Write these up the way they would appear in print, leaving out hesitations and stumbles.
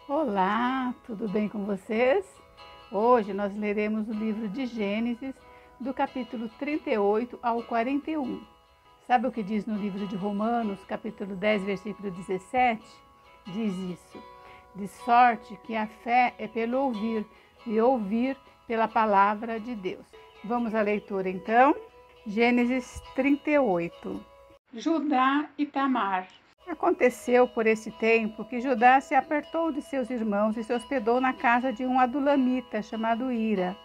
Olá, tudo bem com vocês? Hoje nós leremos o livro de Gênesis, do capítulo 38 ao 41. Sabe o que diz no livro de Romanos, capítulo 10, versículo 17? Diz isso: de sorte que a fé é pelo ouvir, e ouvir pela palavra de Deus. Vamos à leitura então? Gênesis 38. Judá e Tamar. Aconteceu por esse tempo que Judá se apartou de seus irmãos e se hospedou na casa de um adulamita chamado Ira.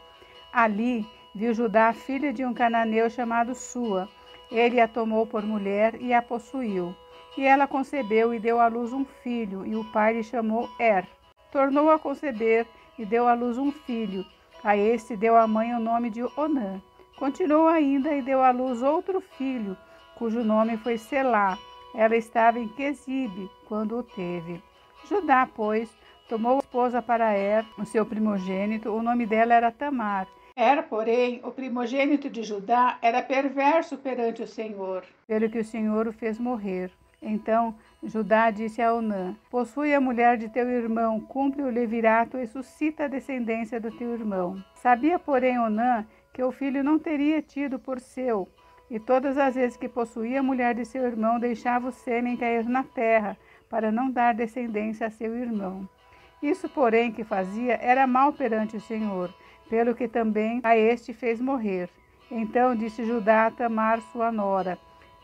Ali viu Judá a filha de um cananeu chamado Sua. Ele a tomou por mulher e a possuiu. E ela concebeu e deu à luz um filho, e o pai lhe chamou Er. Tornou a conceber e deu à luz um filho. A este deu a mãe o nome de Onã. Continuou ainda e deu à luz outro filho, cujo nome foi Selá. Ela estava em Quezibe quando o teve. Judá, pois, tomou esposa para Er, o seu primogênito. O nome dela era Tamar. Er, porém, o primogênito de Judá, era perverso perante o Senhor, pelo que o Senhor o fez morrer. Então Judá disse a Onã: possui a mulher de teu irmão, cumpre o levirato e suscita a descendência do teu irmão. Sabia, porém, Onã que o filho não teria tido por seu, e todas as vezes que possuía a mulher de seu irmão, deixava o sêmen cair na terra, para não dar descendência a seu irmão. Isso, porém, que fazia era mal perante o Senhor, pelo que também a este fez morrer. Então disse Judá a Tamar, sua nora: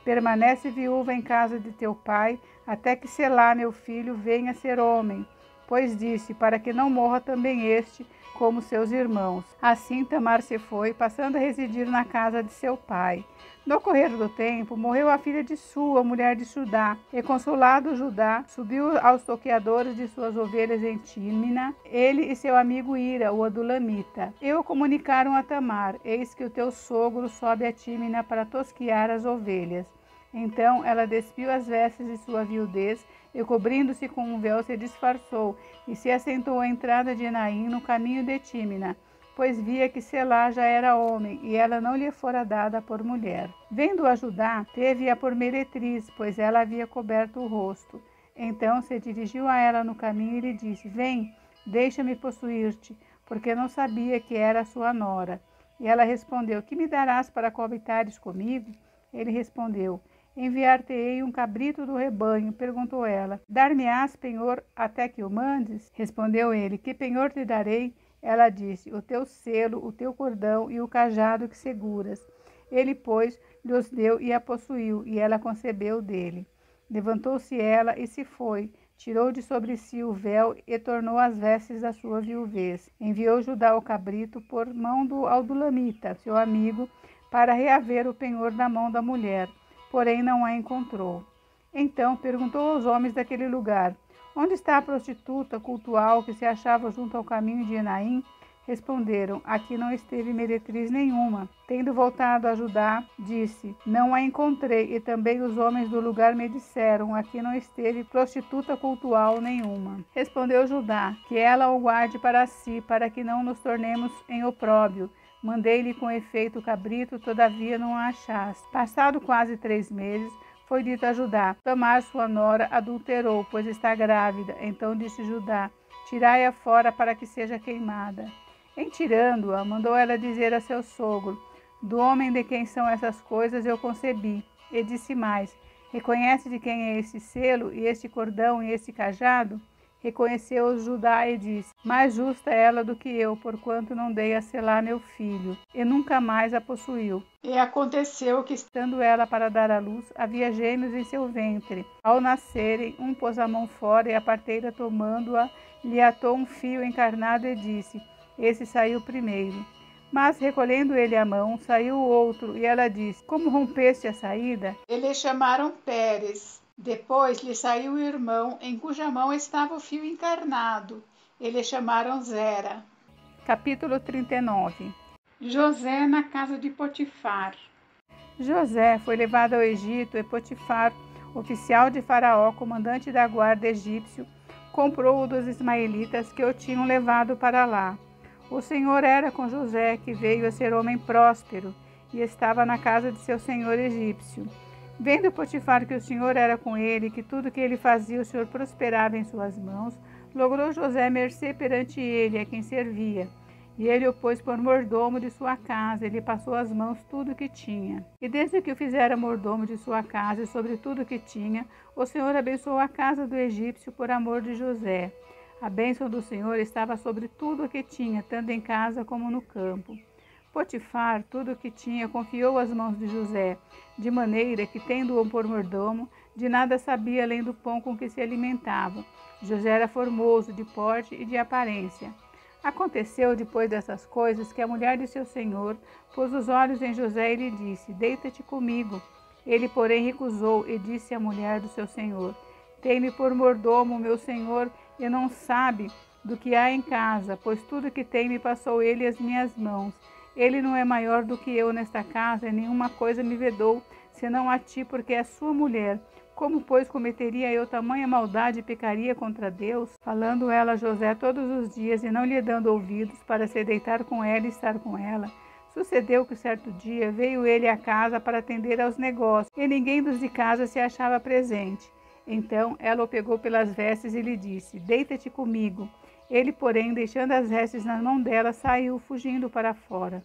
permanece viúva em casa de teu pai, até que Selá, meu filho, venha a ser homem. Pois disse, para que não morra também este, como seus irmãos. Assim Tamar se foi, passando a residir na casa de seu pai. No correr do tempo, morreu a filha de Sua, mulher de Judá, e consolado Judá, subiu aos toqueadores de suas ovelhas em Tímina, ele e seu amigo Ira, o adulamita. E o comunicaram a Tamar: eis que o teu sogro sobe a Tímina para tosquiar as ovelhas. Então ela despiu as vestes de sua viudez, e cobrindo-se com um véu se disfarçou, e se assentou à entrada de Enaim, no caminho de Tímina, pois via que Selá já era homem, e ela não lhe fora dada por mulher. Vendo-a Judá, teve-a por meretriz, pois ela havia coberto o rosto. Então se dirigiu a ela no caminho e lhe disse: vem, deixa-me possuir-te, porque não sabia que era sua nora. E ela respondeu: que me darás para coabitares comigo? Ele respondeu: enviar-te-ei um cabrito do rebanho. Perguntou ela: dar-me-ás penhor até que o mandes? Respondeu ele: que penhor te darei? Ela disse: o teu selo, o teu cordão e o cajado que seguras. Ele, pois, lhos deu e a possuiu, e ela concebeu dele. Levantou-se ela e se foi, tirou de sobre si o véu e tornou as vestes da sua viuvez. Enviou Judá o cabrito por mão do adulamita, seu amigo, para reaver o penhor da mão da mulher, porém não a encontrou. Então perguntou aos homens daquele lugar: onde está a prostituta cultual que se achava junto ao caminho de Enaim? Responderam: aqui não esteve meretriz nenhuma. Tendo voltado a Judá, disse: não a encontrei, e também os homens do lugar me disseram: aqui não esteve prostituta cultual nenhuma. Respondeu Judá: que ela o guarde para si, para que não nos tornemos em opróbrio. Mandei-lhe com efeito o cabrito, todavia não a achaste. Passado quase 3 meses, foi dito a Judá: Tamar, sua nora, adulterou, pois está grávida. Então disse Judá: tirai-a fora para que seja queimada. Em tirando-a, mandou ela dizer a seu sogro: do homem de quem são essas coisas eu concebi. E disse mais: reconhece de quem é esse selo, e este cordão, e este cajado? Reconheceu Judá e disse: mais justa é ela do que eu, porquanto não dei a Selá meu filho. E nunca mais a possuiu. E aconteceu que, estando ela para dar à luz, havia gêmeos em seu ventre. Ao nascerem, um pôs a mão fora, e a parteira, tomando-a, lhe atou um fio encarnado e disse: esse saiu primeiro. Mas, recolhendo ele a mão, saiu o outro, e ela disse: como rompeste a saída? E lhe chamaram Pérez. Depois lhe saiu o irmão, em cuja mão estava o fio encarnado. E lhe chamaram Zera. Capítulo 39. José na casa de Potifar. José foi levado ao Egito, e Potifar, oficial de Faraó, comandante da guarda egípcio, comprou-o dos ismaelitas que o tinham levado para lá. O Senhor era com José, que veio a ser homem próspero, e estava na casa de seu senhor egípcio. Vendo Potifar que o Senhor era com ele, que tudo que ele fazia o Senhor prosperava em suas mãos, logrou José mercê perante ele, a quem servia. E ele o pôs por mordomo de sua casa, e lhe passou às mãos tudo o que tinha. E desde que o fizera mordomo de sua casa e sobre tudo o que tinha, o Senhor abençoou a casa do egípcio por amor de José. A bênção do Senhor estava sobre tudo o que tinha, tanto em casa como no campo. Potifar, tudo o que tinha, confiou às mãos de José, de maneira que, tendo-o por mordomo, de nada sabia além do pão com que se alimentava. José era formoso de porte e de aparência. Aconteceu, depois dessas coisas, que a mulher de seu senhor pôs os olhos em José e lhe disse: Deita-te comigo. Ele, porém, recusou e disse à mulher do seu senhor: Tem-me por mordomo, meu senhor, e não sabe do que há em casa, pois tudo que tem me passou ele às minhas mãos. Ele não é maior do que eu nesta casa, e nenhuma coisa me vedou, senão a ti, porque é sua mulher. Como, pois, cometeria eu tamanha maldade e pecaria contra Deus? Falando ela a José todos os dias e não lhe dando ouvidos para se deitar com ela e estar com ela. Sucedeu que certo dia veio ele à casa para atender aos negócios, e ninguém dos de casa se achava presente. Então ela o pegou pelas vestes e lhe disse: Deita-te comigo. Ele, porém, deixando as vestes na mão dela, saiu, fugindo para fora.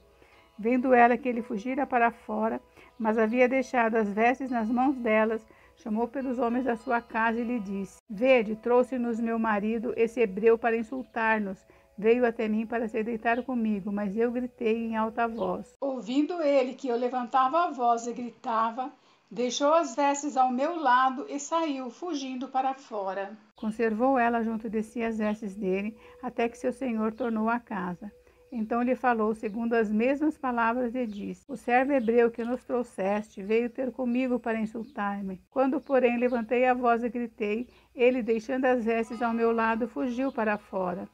Vendo ela que ele fugira para fora, mas havia deixado as vestes nas mãos delas, chamou pelos homens da sua casa e lhe disse: Vede, trouxe-nos meu marido, esse hebreu, para insultar-nos. Veio até mim para se deitar comigo, mas eu gritei em alta voz. Ouvindo ele que eu levantava a voz e gritava, deixou as vestes ao meu lado e saiu, fugindo para fora. Conservou ela junto de si as vestes dele, até que seu senhor tornou à casa. Então lhe falou segundo as mesmas palavras e disse: O servo hebreu que nos trouxeste veio ter comigo para insultar-me. Quando, porém, levantei a voz e gritei, ele, deixando as vestes ao meu lado, fugiu para fora.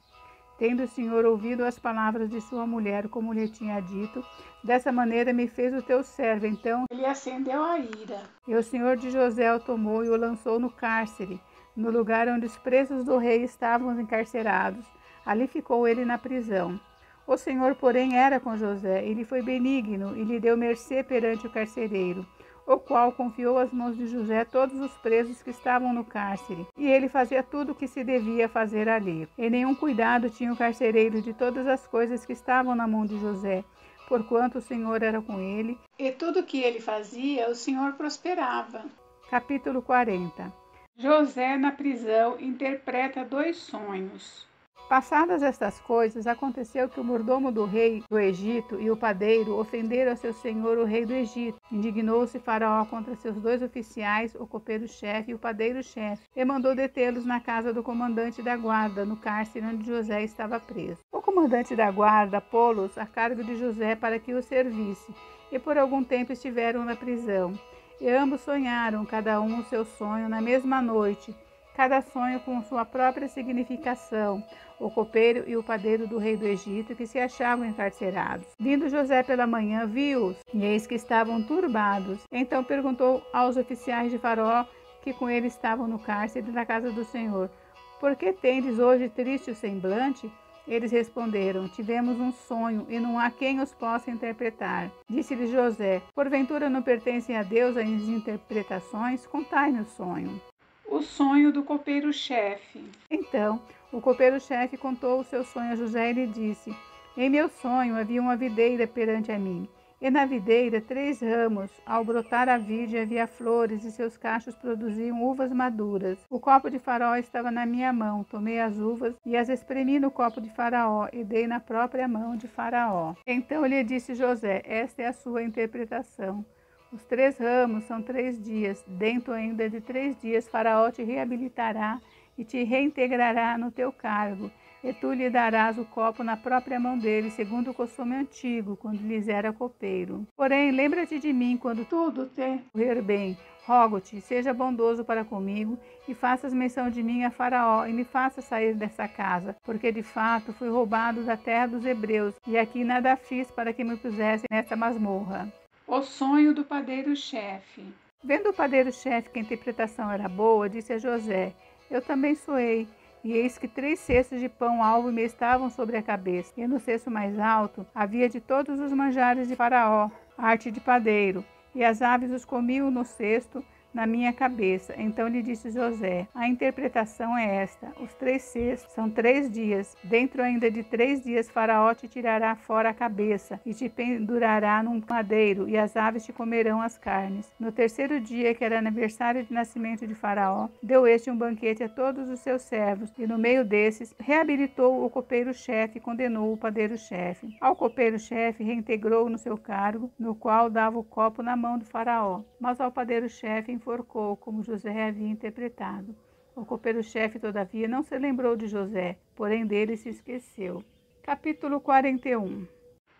Tendo o Senhor ouvido as palavras de sua mulher, como lhe tinha dito, dessa maneira me fez o teu servo. Então ele acendeu a ira. E o Senhor de José o tomou e o lançou no cárcere, no lugar onde os presos do rei estavam encarcerados. Ali ficou ele na prisão. O Senhor, porém, era com José, ele foi benigno e lhe deu mercê perante o carcereiro, o qual confiou às mãos de José todos os presos que estavam no cárcere, e ele fazia tudo o que se devia fazer ali. E nenhum cuidado tinha o carcereiro de todas as coisas que estavam na mão de José, porquanto o Senhor era com ele, e tudo o que ele fazia, o Senhor prosperava. Capítulo 40. José na prisão interpreta 2 sonhos. Passadas estas coisas, aconteceu que o mordomo do rei do Egito e o padeiro ofenderam a seu senhor, o rei do Egito. Indignou-se Faraó contra seus 2 oficiais, o copeiro-chefe e o padeiro-chefe, e mandou detê-los na casa do comandante da guarda, no cárcere onde José estava preso. O comandante da guarda pô-los a cargo de José para que o servisse, e por algum tempo estiveram na prisão. E ambos sonharam, cada um o seu sonho, na mesma noite, cada sonho com sua própria significação, o copeiro e o padeiro do rei do Egito, que se achavam encarcerados. Vindo José pela manhã, viu-os, e eis que estavam turbados. Então perguntou aos oficiais de Faraó, que com ele estavam no cárcere da casa do Senhor: Por que tendes hoje triste o semblante? Eles responderam: Tivemos um sonho, e não há quem os possa interpretar. Disse-lhe José: Porventura não pertencem a Deus as interpretações? Contai-me o sonho. O sonho do copeiro-chefe. Então o copeiro-chefe contou o seu sonho a José e lhe disse: Em meu sonho havia uma videira perante a mim, e na videira 3 ramos. Ao brotar a vide havia flores, e seus cachos produziam uvas maduras. O copo de Faraó estava na minha mão. Tomei as uvas e as espremi no copo de Faraó, e dei na própria mão de Faraó. Então lhe disse José: Esta é a sua interpretação. Os 3 ramos são 3 dias. Dentro ainda de 3 dias, Faraó te reabilitará e te reintegrará no teu cargo, e tu lhe darás o copo na própria mão dele, segundo o costume antigo, quando lhes era copeiro. Porém, lembra-te de mim quando tudo te correr bem. Rogo-te, seja bondoso para comigo, e faças menção de mim a Faraó, e me faça sair dessa casa, porque de fato fui roubado da terra dos hebreus, e aqui nada fiz para que me pusessem nesta masmorra. O sonho do padeiro-chefe. Vendo o padeiro-chefe que a interpretação era boa, disse a José: Eu também sonhei, e eis que 3 cestos de pão alvo me estavam sobre a cabeça, e no cesto mais alto havia de todos os manjares de Faraó, arte de padeiro, e as aves os comiam no cesto na minha cabeça. Então lhe disse José: a interpretação é esta: os 3 cestos são 3 dias. Dentro ainda de 3 dias Faraó te tirará fora a cabeça e te pendurará num madeiro, e as aves te comerão as carnes. No 3º dia, que era aniversário de nascimento de Faraó, deu este um banquete a todos os seus servos, e no meio desses reabilitou o copeiro-chefe e condenou o padeiro-chefe. Ao copeiro-chefe reintegrou no seu cargo, no qual dava o copo na mão do Faraó, mas ao padeiro-chefe enforcou, como José havia interpretado. O copeiro-chefe, todavia, não se lembrou de José, porém dele se esqueceu. Capítulo 41.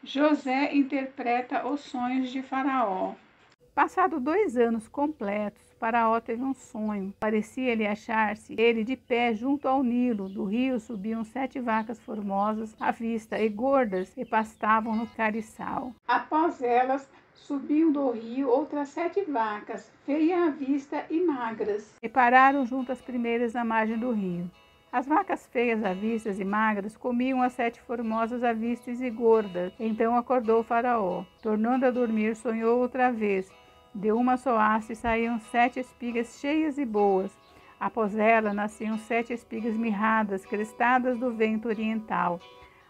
José interpreta os sonhos de Faraó. Passado 2 anos completos, Faraó teve um sonho. Parecia-lhe achar-se ele de pé junto ao Nilo. Do rio subiam 7 vacas formosas à vista e gordas, e pastavam no cariçal. Após elas, subiam do rio outras 7 vacas, feias à vista e magras, e pararam junto às primeiras na margem do rio. As vacas feias à vista e magras comiam as 7 formosas à vista e gordas. Então acordou o Faraó. Tornando a dormir, sonhou outra vez. De uma só haste saíam 7 espigas cheias e boas. Após ela nasciam 7 espigas mirradas, crestadas do vento oriental.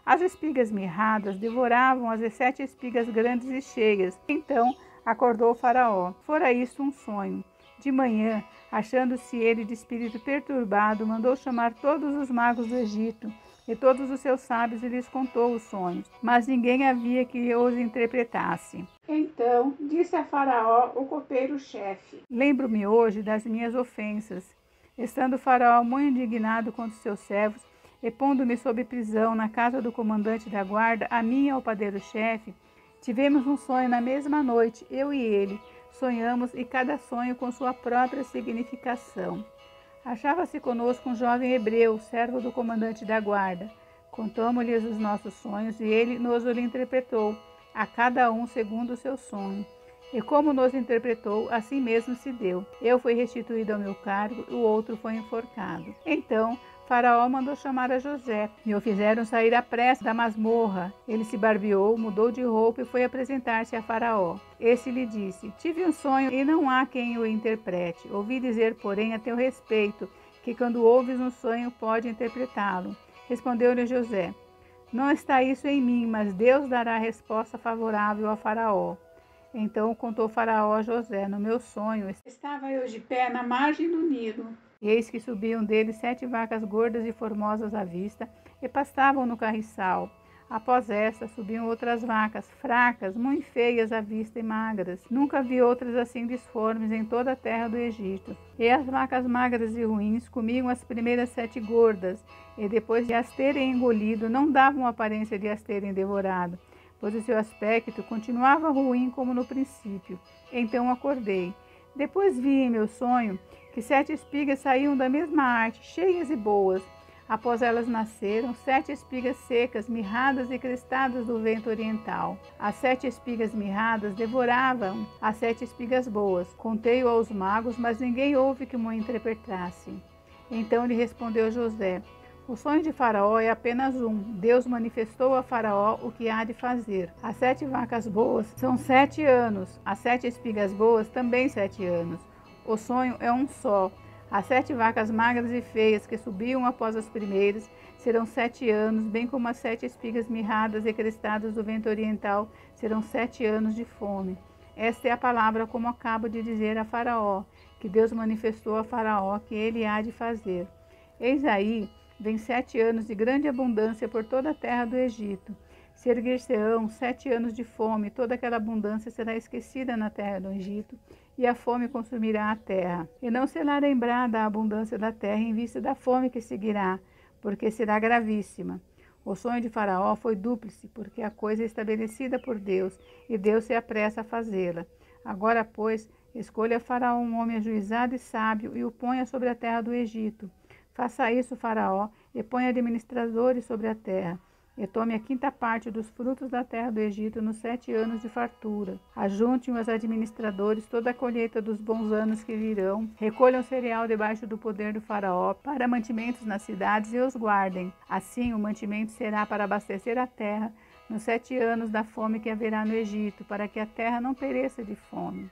As espigas mirradas devoravam as 7 espigas grandes e cheias. Então acordou o Faraó. Fora isso um sonho. De manhã, achando-se ele de espírito perturbado, mandou chamar todos os magos do Egito e todos os seus sábios, e lhes contou os sonhos, mas ninguém havia que os interpretasse. Então disse a Faraó o copeiro-chefe: lembro-me hoje das minhas ofensas. Estando Faraó muito indignado contra os seus servos, e pondo-me sob prisão na casa do comandante da guarda, a mim e ao padeiro-chefe, tivemos um sonho na mesma noite, eu e ele. Sonhamos, e cada sonho com sua própria significação. Achava-se conosco um jovem hebreu, servo do comandante da guarda. Contamos-lhes os nossos sonhos, e ele nos os interpretou, a cada um segundo o seu sonho. E como nos interpretou, assim mesmo se deu. Eu fui restituído ao meu cargo, o outro foi enforcado. Então Faraó mandou chamar a José, e o fizeram sair à pressa da masmorra. Ele se barbeou, mudou de roupa e foi apresentar-se a Faraó. Esse lhe disse: tive um sonho e não há quem o interprete. Ouvi dizer, porém, a teu respeito, que quando ouves um sonho pode interpretá-lo. Respondeu-lhe José: não está isso em mim, mas Deus dará resposta favorável a Faraó. Então contou Faraó a José: no meu sonho estava eu de pé na margem do Nilo. E eis que subiam dele 7 vacas gordas e formosas à vista, e pastavam no carriçal. Após esta, subiam outras vacas, fracas, muito feias à vista e magras. Nunca vi outras assim disformes em toda a terra do Egito. E as vacas magras e ruins comiam as primeiras 7 gordas, e depois de as terem engolido, não davam aparência de as terem devorado, pois o seu aspecto continuava ruim como no princípio. Então acordei. Depois vi em meu sonho que 7 espigas saíam da mesma arte, cheias e boas. Após elas nasceram 7 espigas secas, mirradas e crestadas do vento oriental. As 7 espigas mirradas devoravam as 7 espigas boas. Contei-o aos magos, mas ninguém houve que me interpretasse. Então lhe respondeu José: o sonho de Faraó é apenas um. Deus manifestou a Faraó o que há de fazer. As 7 vacas boas são 7 anos, as 7 espigas boas também 7 anos. O sonho é um só. As 7 vacas magras e feias que subiam após as primeiras serão 7 anos, bem como as 7 espigas mirradas e crestadas do vento oriental serão 7 anos de fome. Esta é a palavra como acabo de dizer a Faraó, que Deus manifestou a Faraó que ele há de fazer. Eis aí, vem 7 anos de grande abundância por toda a terra do Egito. Se erguer-se-ão 7 anos de fome, toda aquela abundância será esquecida na terra do Egito, e a fome consumirá a terra. E não será lembrada a abundância da terra em vista da fome que seguirá, porque será gravíssima. O sonho de Faraó foi dúplice, porque a coisa é estabelecida por Deus, e Deus se apressa a fazê-la. Agora, pois, escolha Faraó um homem ajuizado e sábio, e o ponha sobre a terra do Egito. Faça isso, Faraó, e ponha administradores sobre a terra. E tome a 5ª parte dos frutos da terra do Egito nos 7 anos de fartura. Ajunte os administradores toda a colheita dos bons anos que virão. Recolham cereal debaixo do poder do Faraó para mantimentos nas cidades e os guardem. Assim, o mantimento será para abastecer a terra nos 7 anos da fome que haverá no Egito, para que a terra não pereça de fome.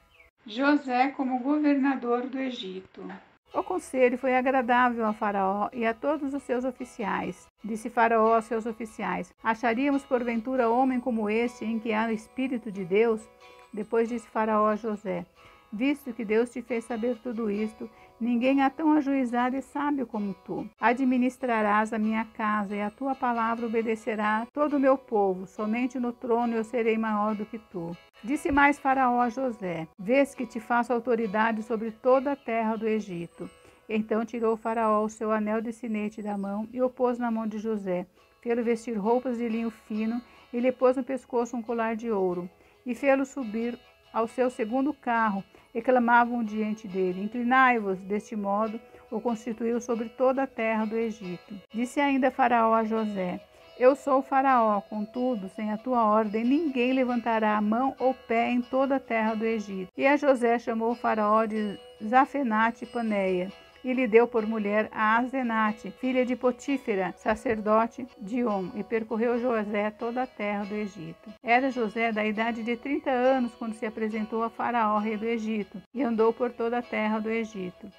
José como governador do Egito. O conselho foi agradável a Faraó e a todos os seus oficiais. Disse Faraó aos seus oficiais: acharíamos porventura homem como este, em que há o Espírito de Deus? Depois disse Faraó a José: visto que Deus te fez saber tudo isto, ninguém há tão ajuizado e sábio como tu. Administrarás a minha casa e a tua palavra obedecerá todo o meu povo. Somente no trono eu serei maior do que tu. Disse mais Faraó a José: vês que te faço autoridade sobre toda a terra do Egito. Então tirou Faraó o seu anel de sinete da mão e o pôs na mão de José. Fê-lo vestir roupas de linho fino e lhe pôs no pescoço um colar de ouro. E fê-lo subir ao seu segundo carro, e clamavam diante dele: inclinai-vos. Deste modo o constituiu sobre toda a terra do Egito. Disse ainda Faraó a José: eu sou Faraó, contudo, sem a tua ordem, ninguém levantará a mão ou pé em toda a terra do Egito. E a José chamou o Faraó de Zafenate Paneia, e lhe deu por mulher a Asenate, filha de Potífera, sacerdote de On, e percorreu José toda a terra do Egito. Era José da idade de 30 anos quando se apresentou a Faraó, rei do Egito, e andou por toda a terra do Egito.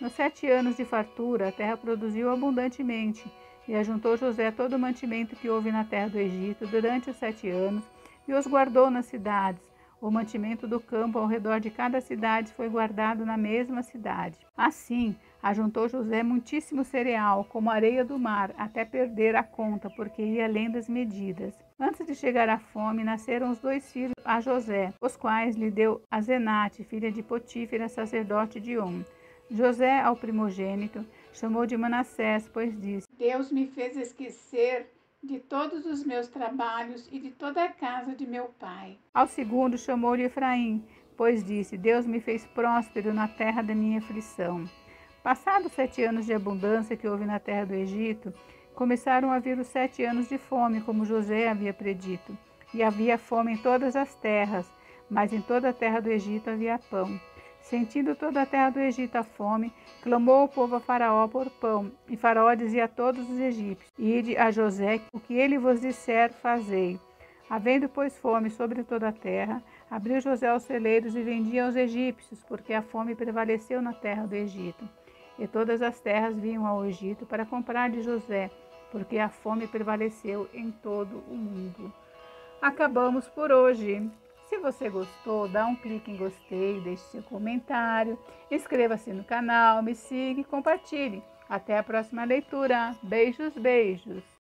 Nos 7 anos de fartura, a terra produziu abundantemente, e ajuntou José todo o mantimento que houve na terra do Egito durante os 7 anos, e os guardou nas cidades. O mantimento do campo ao redor de cada cidade foi guardado na mesma cidade. Assim, ajuntou José muitíssimo cereal, como a areia do mar, até perder a conta, porque ia além das medidas. Antes de chegar a fome, nasceram os 2 filhos a José, os quais lhe deu Asenate, filha de Potífera, sacerdote de On. José, ao primogênito, chamou de Manassés, pois disse: Deus me fez esquecer de todos os meus trabalhos e de toda a casa de meu pai. Ao segundo chamou-lhe Efraim, pois disse: Deus me fez próspero na terra da minha aflição. Passados 7 anos de abundância que houve na terra do Egito, começaram a vir os 7 anos de fome, como José havia predito. E havia fome em todas as terras, mas em toda a terra do Egito havia pão. Sentindo toda a terra do Egito a fome, clamou o povo a Faraó por pão. E Faraó dizia a todos os egípcios: ide a José, o que ele vos disser, fazei. Havendo, pois, fome sobre toda a terra, abriu José os celeiros e vendia aos egípcios, porque a fome prevaleceu na terra do Egito. E todas as terras vinham ao Egito para comprar de José, porque a fome prevaleceu em todo o mundo. Acabamos por hoje. Se você gostou, dá um clique em gostei, deixe seu comentário, inscreva-se no canal, me siga e compartilhe. Até a próxima leitura. Beijos, beijos!